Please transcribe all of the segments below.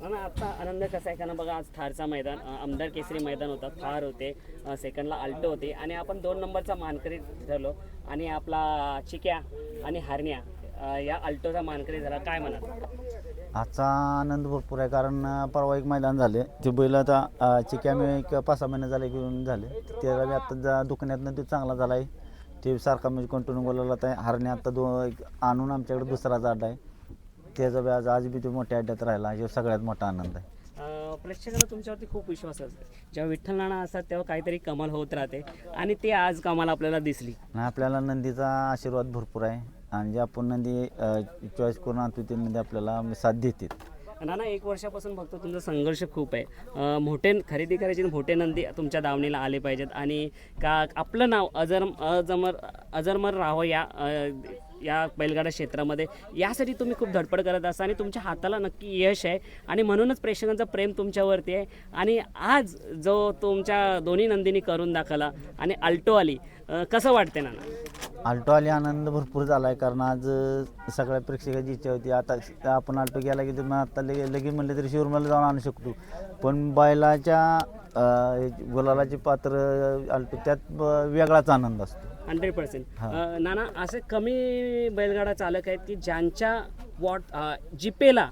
आणि आता आनंद कसा आहे, कारण बघा आज थारचा मैदान आमदार केसरी मैदान होता, थार होते, सेकंडला आल्टो होते आणि आपण 2 नंबरचा मानकरी ठरलो आणि आपला चिक्या आणि हरण्या या आल्टोचा मानकरी झाला. काय म्हणाल? आजचा आनंद भरपूर आहे, कारण परवा एक मैदान झाले ते बैल आता चिक्या मी एक 5-6 महिने झाले घेऊन झाले, त्याला बी आता दुखण्यातनं तो चांगला झाला आहे, ते सारखा म्हणजे कंटिन्यू बोलायला आहे. हरणे आता आणून आमच्याकडे दुसरा जाड आहे, त्याचा बी आज बी तो मोठ्या अड्ड्यात राहिला, हे सगळ्यात मोठा आनंद आहे. प्रेक्षकांना तुमच्यावरती खूप विश्वास असतो, जेव्हा विठ्ठल नाना असतात तेव्हा काहीतरी कमाल होत राहते आणि ते आज कमाल आपल्याला दिसली. आणि आपल्याला नंदीचा आशीर्वाद भरपूर आहे आणि जे आपण नंदी चॉईस करून आणतो ते नंदी आपल्याला साथ देते. नाना 1 वर्षापासून बघतो तुमचा संघर्ष खूप आहे, मोठे खरेदी करायचे, मोठे नंदी तुमच्या दावणीला आले पाहिजेत आणि का आपलं नाव अजरमर राहावं या बैलगाडा क्षेत्रामध्ये, यासाठी तुम्ही खूप धडपड करत असता आणि तुमच्या हाताला नक्की यश आहे आणि म्हणूनच प्रेक्षकांचं प्रेम तुमच्यावरती आहे. आणि आज जो तुमच्या दोन्ही नंदींनी करून दाखवला आणि आल्टो आली, कसं वाटते नाना? आल्टो आली आनंद भरपूर झाला आहे, कारण आज सगळ्या प्रेक्षकाची इच्छा होती आता आपण आल्टो गेला की मग आता लगेच म्हणलं तरी शिवरमला जाऊन आणू शकतो, पण बैलाच्या गुलालाची पात्र आल्टो त्यात वेगळाच आनंद असतो. 100%. नाना असे कमी बैलगाडा चालक आहेत की ज्यांच्या जीपेला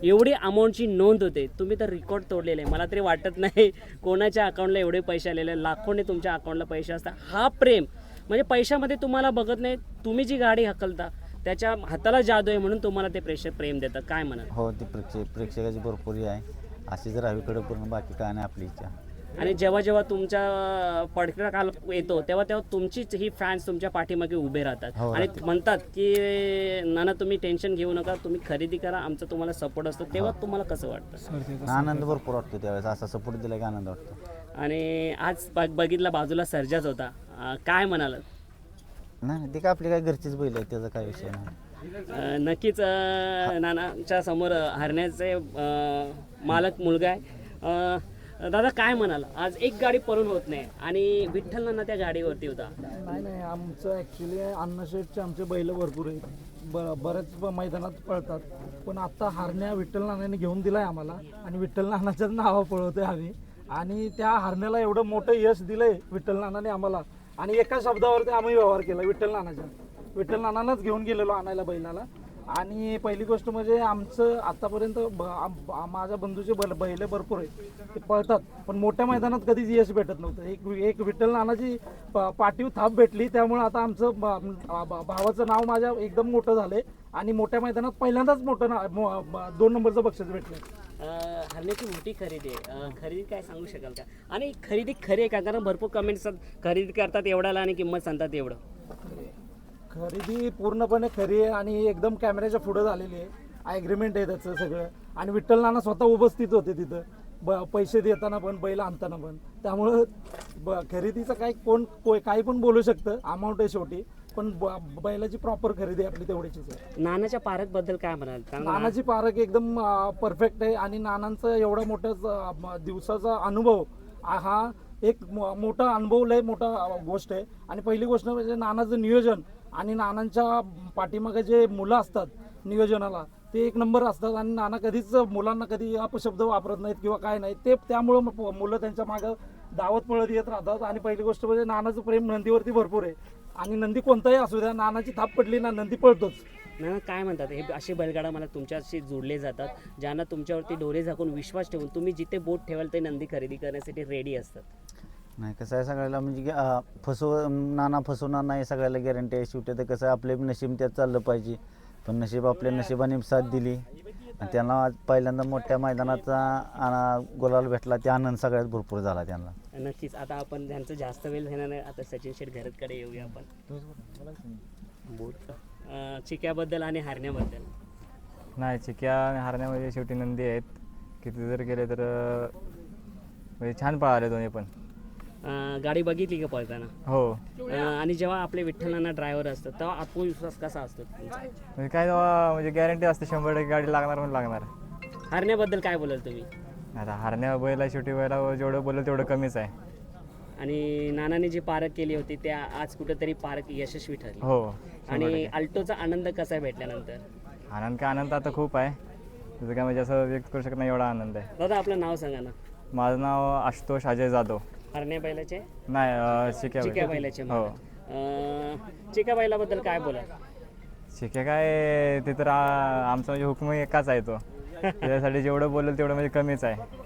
एवढी अमाऊंटची नोंद होते, तुम्ही तर रेकॉर्ड तोडलेले आहे. मला तरी वाटत नाही कोणाच्या अकाउंटला एवढे पैसे आलेले, लाखोने तुमच्या अकाउंटला पैसे असतात. हा प्रेम म्हणजे पैशामध्ये तुम्हाला बघत नाही, तुम्ही जी गाडी हकलता त्याच्या हाताला जादू आहे म्हणून तुम्हाला ते प्रेम देतात. काय म्हणा? हो, ती प्रेक्षकाची भरपूर आहे, अशीच राहावीकडे पूर्ण, बाकी काय नाही आपली इच्छा. आणि जेव्हा तुमच्या पडका काल येतो तेव्हा तुमचीच ही फॅन्स तुमच्या पाठीमागे उभे राहतात आणि म्हणतात की नाना तुम्ही टेन्शन घेऊ नका, तुम्ही खरेदी करा, आमचा तुम्हाला सपोर्ट असतो. तेव्हा तुम्हाला कसं वाटतं? आनंद भरपूर वाटतो त्यावेळेस, असा सपोर्ट दिला की आनंद वाटतो. आणि आज बघितला बाजूला सर्जाच होता, काय म्हणाल? नाही, ते काय आपली काय घरचीच बैल आहे, त्याचा काय विषय नाही. नक्कीच नानाच्या समोर हरण्याचे मालक मुलगा आहे. दादा काय म्हणाल? आज एक गाडी पळून होत नाही आणि विठ्ठल नाना त्या गाडीवरती होता. नाही, आमचं ॲक्च्युली अन्नशेठचे आमचे बैल भरपूर आहेत, बऱ्याच मैदानात पळतात, पण आता हरण्या विठ्ठल नानाने घेऊन दिला आहे आम्हाला आणि विठ्ठल नानाच्याच नावं पळवतोय आम्ही. आणि त्या हरण्याला एवढं मोठं यश दिलंय विठ्ठल नानाने आम्हाला, आणि एका शब्दावरती आम्ही व्यवहार केला विठ्ठल नानानंच घेऊन गेलेलो आणायला बैलाला. आणि पहिली गोष्ट म्हणजे आमचं आतापर्यंत माझ्या बंधूचे बैल भरपूर आहेत, ते पळतात, पण मोठ्या मैदानात कधीच यश भेटत नव्हतं. एक विठ्ठल नानाची पाठीव थाप भेटली, त्यामुळे आता आमचं भावाचं नाव माझ्या एकदम मोठं झालंय आणि मोठ्या मैदानात पहिल्यांदाच मोठं 2 नंबरचं बक्षीस भेटलं. हरण्याची मोठी खरेदी आहे, खरेदी काय सांगू शकाल का? आणि खरेदी खरी आहे का? कारण भरपूर कमेंट्स खरेदी करतात एवढ्याला आणि किंमत सांगतात एवढं. खरेदी पूर्णपणे खरी आहे आणि एकदम कॅमेऱ्याच्या पुढं झालेली आहे, ॲग्रीमेंट आहे त्याचं सगळं. आणि विठ्ठल नाना स्वतः उपस्थित होते तिथं, पैसे देताना पण बैल आणताना पण, त्यामुळं खरेदीचं काही पण बोलू शकतं, अमाऊंट आहे शेवटी, पण बैलाची प्रॉपर खरेदी आपली तेवढीच आहे. नानाच्या पारख बद्दल काय म्हणाल? नानाची पारख एकदम परफेक्ट आहे आणि नानांचं एवढा मोठा दिवसाचा अनुभव हा एक मोठा अनुभव लय मोठा गोष्ट आहे. आणि पहिली गोष्ट म्हणजे नानाचं नियोजन आणि नानांच्या पाठीमागे जे मुलं असतात नियोजनाला, ते 1 नंबर असतात आणि नाना कधीच मुलांना कधी अपशब्द वापरत नाहीत किंवा काय नाही, ते त्यामुळं मुलं त्यांच्या मागं धावत पळत येत राहतात. आणि पहिली गोष्ट म्हणजे नानाचं प्रेम नंदीवरती भरपूर आहे आणि नंदी कोणताही असू द्या, नानाची थाप पडली ना नंदी पळतोच. नाना काय म्हणतात, हे असे बैलगाडा मला तुमच्याशी जोडले जातात, ज्यांना तुमच्यावरती डोळे झाकून विश्वास ठेवून तुम्ही जिथे बोट ठेवाल ते नंदी खरेदी करण्यासाठी रेडी असतात? नाही, कसं आहे सगळ्याला म्हणजे नाना फसवणार नाही, सगळ्याला गॅरंटी आहे. शेवटी तर कसं आहे, आपले नशीब त्यात चाललं पाहिजे, पण नशीब आपल्या नशिबाने साथ दिली आणि त्यांना आज पहिल्यांदा मोठ्या मैदानाचा गुलाल भेटला, त्या आनंद सगळ्यात भरपूर झाला त्यांना. नक्कीच. आता आपण त्यांचं जास्त वेळ घेणार नाही, आता सचिन शेठ घरतकडे येऊया आपण. चिक्याबद्दल आणि हरण्याबद्दल? नाही, चिक्या आणि हरण्यामध्ये शेवटी नंदी आहेत, किती जर गेले तर म्हणजे छान पळाले दोन्ही पण. गाडी बघितली का पळताना? हो. आणि जेव्हा आपले विठ्ठलांना ड्रायव्हर असतात तेव्हा आत्मविश्वास कसा असतो? म्हणजे काय तेव्हा म्हणजे गॅरंटी असते 100% गाडी लागणार म्हणून लागणार. हरण्याबद्दल काय बोलाल तुम्ही? आता हरण्या बैला शेवटी बैला जेवढं बोलेल तेवढं कमीच आहे. आणि नानाने जी पारख केली होती त्या आज कुठेतरी पारख यशस्वी ठरली. हो. आणि आल्टोचा आनंद कसा भेटल्यानंतर? आनंद आता खूप आहे, त्याचं काय म्हणजे असं व्यक्त करू शकत नाही एवढा आनंद आहे. दादा आपलं नाव सांगा ना. माझं नाव आशुतोष अजय जाधव. हरण्या बैलाचे नाही चिक्या चिक्या बैलाचे हो. चिक्या बैलाबद्दल काय बोला. चिक्या काय ते तर आमचा म्हणजे हुकूम एकाच आहे तो. त्याच्यासाठी जेवढं बोलेल तेवढं म्हणजे कमीच आहे.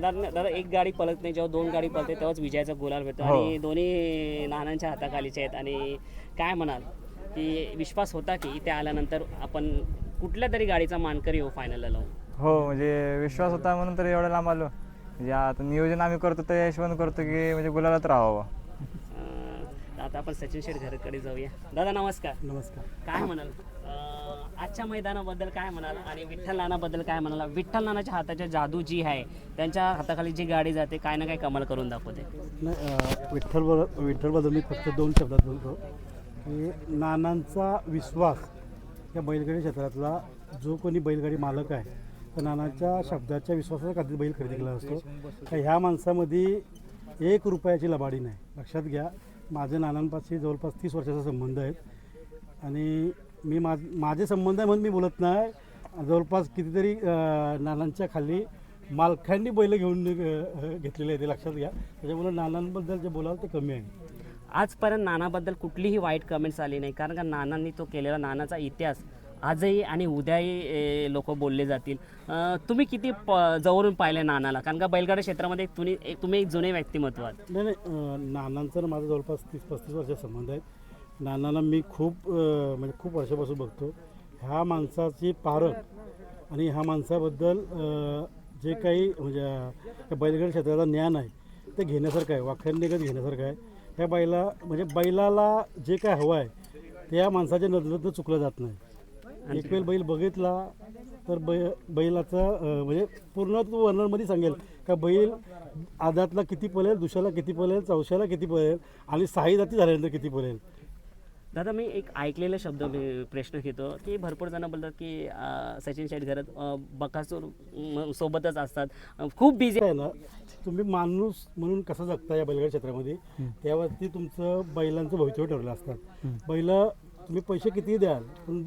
दादा एक गाडी पळत नाही, जेव्हा 2 गाडी पळते तेव्हाच विजयाचा गुलाल भेटतो हो. आणि दोन्ही नानांच्या हाताखालीचे आहेत. आणि काय म्हणाल की विश्वास होता की इथे आल्यानंतर आपण कुठल्या तरी गाडीचा मानकरी हो फायनलला लावून. हो म्हणजे विश्वास होता म्हणून तर एवढं लांब आलो. म्हणजे आता नियोजन आम्ही करतो त्या हिशोबाने करतो की म्हणजे गुलालात राहावं. आता आपण सचिन शेठ घरकडे जाऊया. दादा नमस्कार. नमस्कार. काय म्हणाल आजच्या मैदानाबद्दल काय म्हणाल आणि विठ्ठल नानाबद्दल काय म्हणाल. विठ्ठल नानाच्या हाताच्या जादू जी आहे, त्यांच्या हाताखाली जी गाडी जाते काय ना काय कमाल करून दाखवते. नाही विठ्ठलबद्दल मी फक्त 2 शब्दात बोलतो की नानांचा विश्वास या बैलगाडी क्षेत्रातला जो कोणी बैलगाडी मालक आहे तर नानाच्या शब्दाच्या विश्वासाचा कधी बैल खरेदी केला असतो. तर ह्या माणसामध्ये 1 रुपयाची लबाडी नाही. लक्षात घ्या, माझे नानांपाशी जवळपास 30 वर्षाचा संबंध आहेत आणि मी माझे संबंध आहे म्हणून मी बोलत नाही. जवळपास कितीतरी नानांच्या खाली मालकांनी बैल घेऊन घेतलेले आहे, ते लक्षात घ्या. त्याच्यामुळे नानांबद्दल जे बोलाल ते कमी आहे. आजपर्यंत नानाबद्दल कुठलीही वाईट कमेंट्स आली नाही, कारण का नानांनी तो केलेला नानाचा इतिहास आजही आणि उद्याही लोक बोलले जातील. तुम्ही किती जवळून पाहिले नानाला, कारण का बैलगाडी क्षेत्रामध्ये तुम्ही एक जुने व्यक्तिमत्व आहात. नाही नानांचा ना माझा जवळपास 30-35 वर्षाचा संबंध आहे. नानाला मी म्हणजे खूप वर्षापासून बघतो. ह्या माणसाची पारख आणि ह्या माणसाबद्दल जे काही म्हणजे बैलगाडी क्षेत्राचं ज्ञान आहे ते घेण्यासारखं आहे, वाखाणण्यागत घेण्यासारखं आहे. ह्या बैलाला जे काय हवं आहे ते या माणसाच्या नजरेतनं चुकलं जात नाही. एक वेळ बैल बघितला तर बैलाचं म्हणजे पूर्ण तो वर्णनमध्ये सांगेल का बैल आदातला किती पळेल, दुसऱ्याला किती पळेल, चौशाला किती पळेल आणि 6 जाती झाल्यानंतर किती पळेल. दादा मी एक ऐकलेला शब्द प्रश्न घेतो की भरपूर जण बोलतात की सचिन शेठ घरात बकासूर सोबतच असतात, खूप बिझी आहे ना. तुम्ही माणूस म्हणून कसं जगता या बैलगाडी क्षेत्रामध्ये त्यावरती तुमचं बैलांचं भवितव्य ठरलं असतात. बैल तुम्ही पैसे कितीही द्याल पण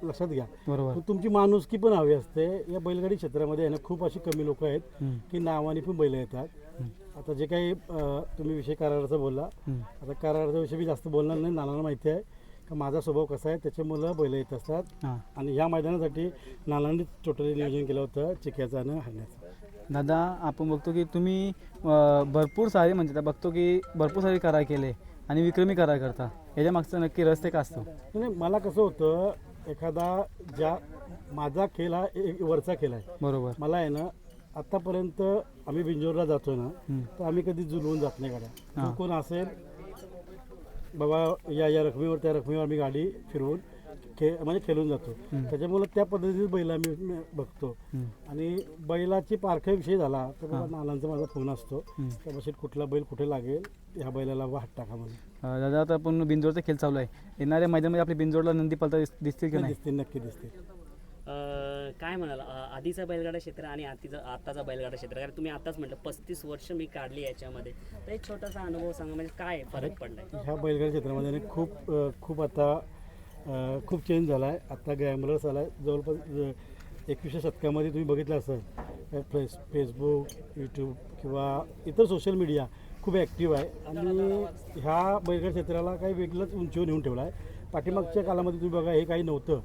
लक्षात घ्या बरोबर. तुमची माणुसकी पण हवी असते. या बैलगाडी क्षेत्रामध्ये आहे ना खूप अशी कमी लोक आहेत की नावाने पण बैल येतात. आता जे काही तुम्ही विषय कराराचा बोलला, आता कराराचा विषय मी जास्त बोलणार नाही. नानाला माहिती आहे का माझा स्वभाव कसा आहे, त्याच्यामुळं बैल येत असतात. आणि या मैदानासाठी नानांनी टोटली नियोजन केलं होतं चिक्याचं आणि हरण्याचं. दादा आपण बघतो की तुम्ही भरपूर सारे म्हणजे बघतो की भरपूर सारे करार केले आणि विक्रमी करार करता, याच्या मागचं नक्की रस्ते का असतो. नाही मला कसं होतं, एखादा माझा खेळ हा एक वरचा खेळ आहे. बरोबर. मला आहे ना आतापर्यंत आम्ही बिंजोरला जातो ना तर आम्ही कधी जुलवून जात नाही गाड्या. कोण असेल बाबा या रकमेवर त्या रकमेवर आम्ही गाडी फिरवून म्हणजे खेळून जातो. त्याच्यामुळे त्या पद्धतीने बैल आम्ही बघतो. आणि बैलाची पारख्याविषयी झाला तर बाबा नानांचा माझा फोन असतो त्यापाशी कुठला बैल कुठे लागेल ह्या बैलाला वाट टाका म्हणून. दादा आता आपण बिंजोडचा खेळ चालू आहे, येणाऱ्या मैदानामध्ये आपली बिंजोडला नंदी पलता दिसतील की नाही. दिसतील, नक्की दिसतील. काय म्हणाल आधीचा बैलगाडा क्षेत्र आणि आताचा बैलगाडा क्षेत्र, कारण तुम्ही आताच म्हटलं 35 वर्ष मी काढली याच्यामध्ये, तर एक छोटासा अनुभव सांगा म्हणजे काय फरक पडलाय. ह्या बैलगाडी क्षेत्रामध्ये खूप आता खूप चेंज झाला आहे. आता गॅमरस आला आहे. जवळपास 21व्या शतकामध्ये तुम्ही बघितलं असेल फेसबुक, यूट्यूब किंवा इतर सोशल मीडिया खूप ॲक्टिव्ह आहे आणि ह्या बैलगाडी क्षेत्राला काही वेगळंच उंचीवर नेऊन ठेवला आहे. पाठीमागच्या काळामध्ये तुम्ही बघा हे काही नव्हतं.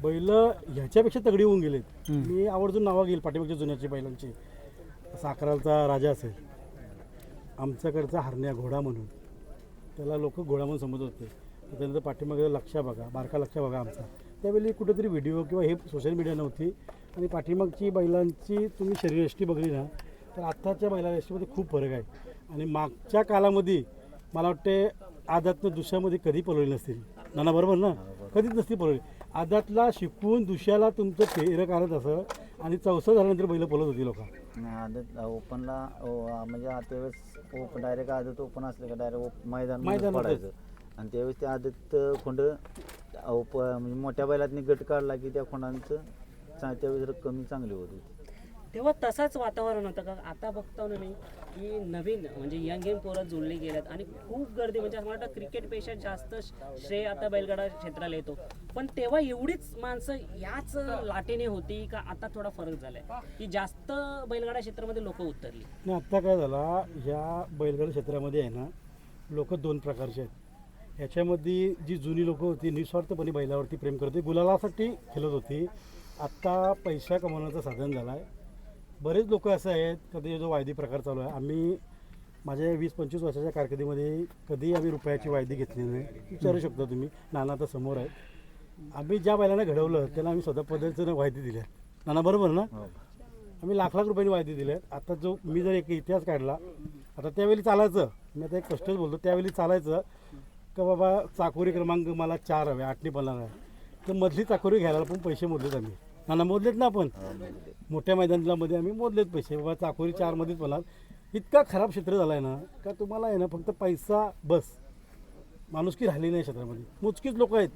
बैल ह्याच्यापेक्षा तगडी होऊन गेलेत. मी आवर्जून नावं घेईल पाठीमागच्या जुन्याची बैलांची. साखरालचा राजा असेल, आमच्याकडचा हरण्या घोडा म्हणून, त्याला लोक घोडा म्हणून समजत होते. त्यानंतर पाठीमागे लक्षा बघा, बारका लक्षा बघा आमचा. त्यावेळी कुठेतरी व्हिडिओ किंवा हे सोशल मीडिया नव्हती आणि पाठीमागची बैलांची तुम्ही शरीरयष्टी बघली ना तर आत्ताच्या बैलायष्टीमध्ये खूप फरक आहे. आणि मागच्या काळामध्ये मला वाटते आदातनं दुसऱ्यामध्ये कधी पळवली नसतील. नाना बरोबर ना, कधीच नसती पळवली. आदातला शिकवून दुसऱ्याला तुमचं फेरं काढत असं आणि 64 झाल्यानंतर बैल पळत होती लोक. आदत ओपनला म्हणजे त्यावेळेस ओपन डायरेक्ट आदत ओपन असले का डायरेक्ट मैदान पडायचं आणि त्यावेळेस ते आदत खोंड म्हणजे मोठ्या बैलातनी गट काढला की त्या खोंडांचं त्यावेळेस रक्कम चांगली होती. तेव्हा तसाच वातावरण होतं का? आता बघतो ना मी की नवीन म्हणजे यंग पोरं जोडली गेल्यात आणि खूप गर्दी, म्हणजे असं वाटतं क्रिकेटपेक्षा जास्त श्रेय आता बैलगाडा क्षेत्राला येतो. पण तेव्हा एवढीच माणसं याच लाटेने होती का आता थोडा फरक झालाय की जास्त बैलगाडा क्षेत्रामध्ये लोक उतरली? आणि आत्ता काय झाला, ह्या बैलगाडी क्षेत्रामध्ये आहे ना लोक दोन प्रकारचे आहेत. ह्याच्यामध्ये जी जुनी लोक होती निस्वार्थपणे बैलावरती प्रेम करते, गुलालासाठी खेळत होती. आत्ता पैसा कमवण्याचं साधन झालं आहे. बरेच लोक असं आहेत, कधी जो वायदी प्रकार चालू आहे, आम्ही माझ्या 20-25 वर्षाच्या कारकिर्दीमध्ये कधी आम्ही रुपयाची वायदी घेतली नाही. विचारू शकता तुम्ही, नाना तर समोर आहे. आम्ही ज्या बैलांना घडवलं त्याला आम्ही स्वतः पद्धतीनं वायदी दिल्या. नाना बरोबर ना? आम्ही लाख रुपयांनी वायदी दिल्या. आता जो मी जर एक इतिहास काढला, आता त्यावेळी चालायचं, मी आता एक स्पष्टच बोलतो, त्यावेळी चालायचं का बाबा चाकोरी क्रमांक मला 4 हवे, 8 पळणार आहे, तर मधली चाकोरी घ्यायला पण पैसे मोजलेत आम्ही. नाना मोजलेत ना आपण, मोठ्या मैदानामध्ये आम्ही मोजलेत पैसे, बाबा चाकोरी 4 मध्येच पळणार. इतका खराब क्षेत्र झाला आहे ना का तुम्हाला आहे ना फक्त पैसा बस, माणुसकी राहिली नाही क्षेत्रामध्ये. मोजकीच लोक आहेत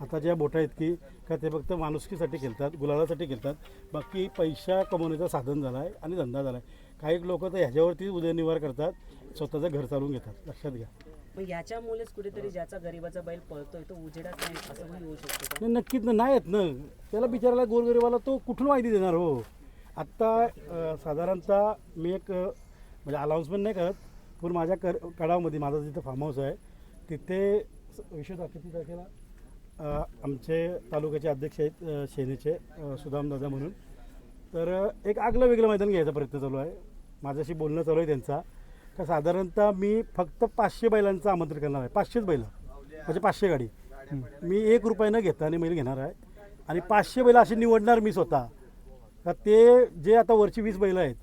आता ज्या बोटा आहेत की का ते फक्त माणुसकीसाठी खेळतात, गुलालासाठी खेळतात. बाकी पैसा कमवण्याचं साधन झालं आहे आणि धंदा झाला आहे. काही लोक तर ह्याच्यावरती उदरनिर्वाह करतात, स्वतःचं घर चालवून घेतात. लक्षात घ्या. मग याच्यामुळेच कुठेतरी ज्याचा गरीबाचा बैल पळतोय तो उजेडात नाही असं पण होऊ शकतो का? नाही, नक्कीच नाही आहेत ना. त्याला बिचारायला गोरगरीबाला तो कुठून वायदी देणार हो? आत्ता साधारणतः मी एक म्हणजे अनाऊन्समेंट नाही करत, पण माझ्या कडावमध्ये माझा जिथं फार्म हाऊस आहे तिथे किती तारखेला आमचे तालुक्याचे अध्यक्ष आहेत सेनेचे सुदामदादा म्हणून, तर एक आगलं वेगळं मैदान घ्यायचा प्रयत्न चालू आहे. माझ्याशी बोलणं चालू आहे त्यांचा का साधारणतः मी फक्त 500 बैलांचं आमंत्रण करणार आहे. 500च बैलं म्हणजे 500 गाडी मी 1 रुपया न घेता आणि बैल घेणार आहे. आणि 500 बैलं अशी निवडणार मी स्वतः का ते जे आता वरची 20 बैलं आहेत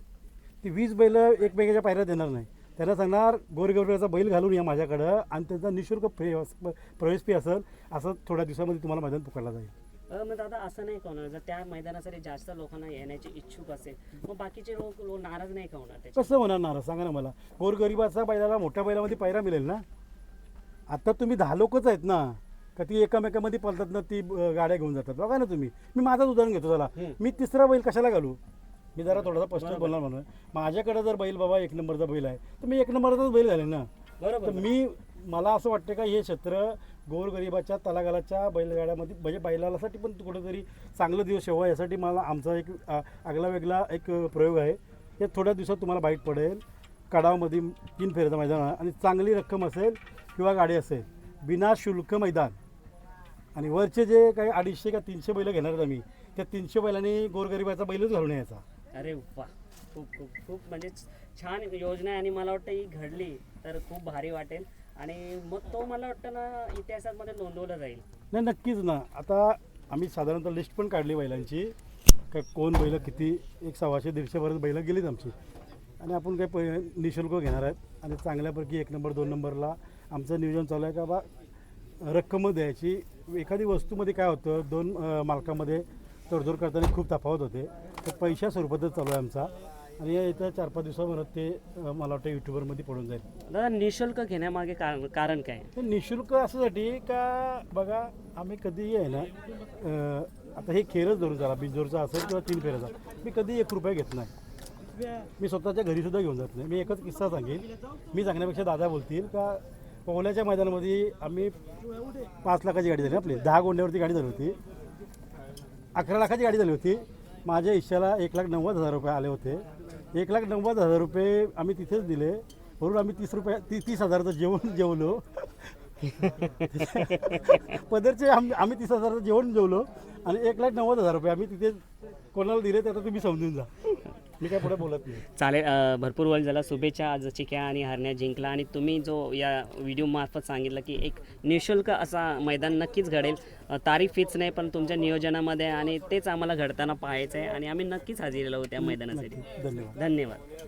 ती 20 बैलं एकमेकाच्या पायऱ्या देणार नाही. त्यांना सांगणार गोरगरिबाचा बैल घालून या माझ्याकडं आणि त्यांचा निःशुल्क प्रवेश फी असेल, असं थोड्या दिवसामध्ये तुम्हाला मैदान पुकारला जाईल. मग दादा असं नाही का होणार जर त्या मैदानासाठी जास्त लोकांना येण्याची इच्छुक असेल मग बाकीचे लोक नाराज नाही का होणार त्याच्या? कसं होणार नाराज सांगा ना मला? गोरगरिबाचा बैलाला मोठ्या बैलामध्ये पायरा मिळेल ना. आता तुम्ही 10 लोकच आहेत ना का ती एकामेकामध्ये पळतात ना, ती गाड्या घेऊन जातात. बघा ना तुम्ही, मी माझंच उदाहरण घेतो त्याला. मी 3रा बैल कशाला घालू? मी जरा थोडासा स्पष्ट बोलणार म्हणून, माझ्याकडे जर बैल बाबा 1 नंबरचा बैल आहे तर मी 1 नंबरचाच बैल घालेन ना. बरोबर. तर मला असं वाटतं का हे क्षेत्र गोरगरिबाच्या तलागालाच्या बैलगाड्यामध्ये म्हणजे बैलासाठी पण कुठेतरी चांगलं दिवस शेवा, यासाठी मला आमचा एक आगला वेगळा एक प्रयोग आहे. हे थोड्या दिवसात तुम्हाला बाईट पडेल. कडावमध्ये 3 फेऱ्याचं मैदान आहे आणि चांगली रक्कम असेल किंवा गाडी असेल, बिना शुल्क मैदान. आणि वरचे जे काही 250 का 300 बैलं घेणार आम्ही, त्या 300 बैलांनी गोरगरिबाचा बैलच घालून यायचा. अरे वा, खूप खूप खूप म्हणजे छान योजना आहे आणि मला वाटतं ही घडली तर खूप भारी वाटेल आणि मग तो मला वाटतं ना इतिहासामध्ये नोंदवलं जाईल. नाही, नक्कीच ना. आता आम्ही साधारणतः लिस्ट पण काढली बैलांची का कोण बैलं किती, 100-150 पर्यंत बैलं गेलीत आमची. आणि आपण काही निःशुल्क घेणार आहेत आणि चांगल्यापैकी 1 नंबर 2 नंबरला आमचं नियोजन चालू आहे का बा रक्कम द्यायची. एखादी वस्तूमध्ये काय होतं, 2 मालकामध्ये तडजोड करताना खूप तफावत होते, तर पैशा स्वरूपातच चालू आहे आमचा. आणि येत्या 4-5 दिवसाभरात ते मला वाटतं यूट्यूबरमध्ये पडून जाईल. दादा निःशुल्क घेण्यामागे कारण काय? ते निःशुल्क असासाठी का बघा, आम्ही कधीही आहे ना आता हे खेळच धरून चला, बिंजोरचा असेल किंवा 3 फेऱ्याचा, मी कधी 1 रुपया घेत नाही. मी स्वतःच्या घरीसुद्धा घेऊन जात नाही. मी एकच किस्सा सांगेन, मी सांगण्यापेक्षा दादा बोलतील का पोहल्याच्या मैदानामध्ये आम्ही 5 लाखाची गाडी झाली आपली, 10 गोंड्यावरती गाडी झाली होती, 11 लाखाची गाडी झाली होती. माझ्या हिश्श्याला 1,90,000 रुपये आले होते. 1,90,000 रुपये आम्ही तिथेच दिले, वरून आम्ही 30,000चं जेवण जेवलो. पदरचे आम्ही 30,000चं जेवण जेवलो आणि 1,90,000 रुपये आम्ही तिथे कोणाला दिले ते आता तुम्ही समजून जा. मी काय पुढे बोलत नाही. चालेल, भरपूर वेळ झाला. शुभेच्छा. आज चिक्या आणि हरण्या जिंकला आणि तुम्ही जो या व्हिडिओमार्फत सांगितलं की एक निःशुल्क असा मैदान नक्कीच घडेल. तारीख फिक्स नाही पण तुमच्या नियोजनामध्ये आणि तेच आम्हाला घडताना पाहायचं आहे आणि आम्ही नक्कीच हजेरी लावू त्या मैदानासाठी. धन्यवाद. धन्यवाद.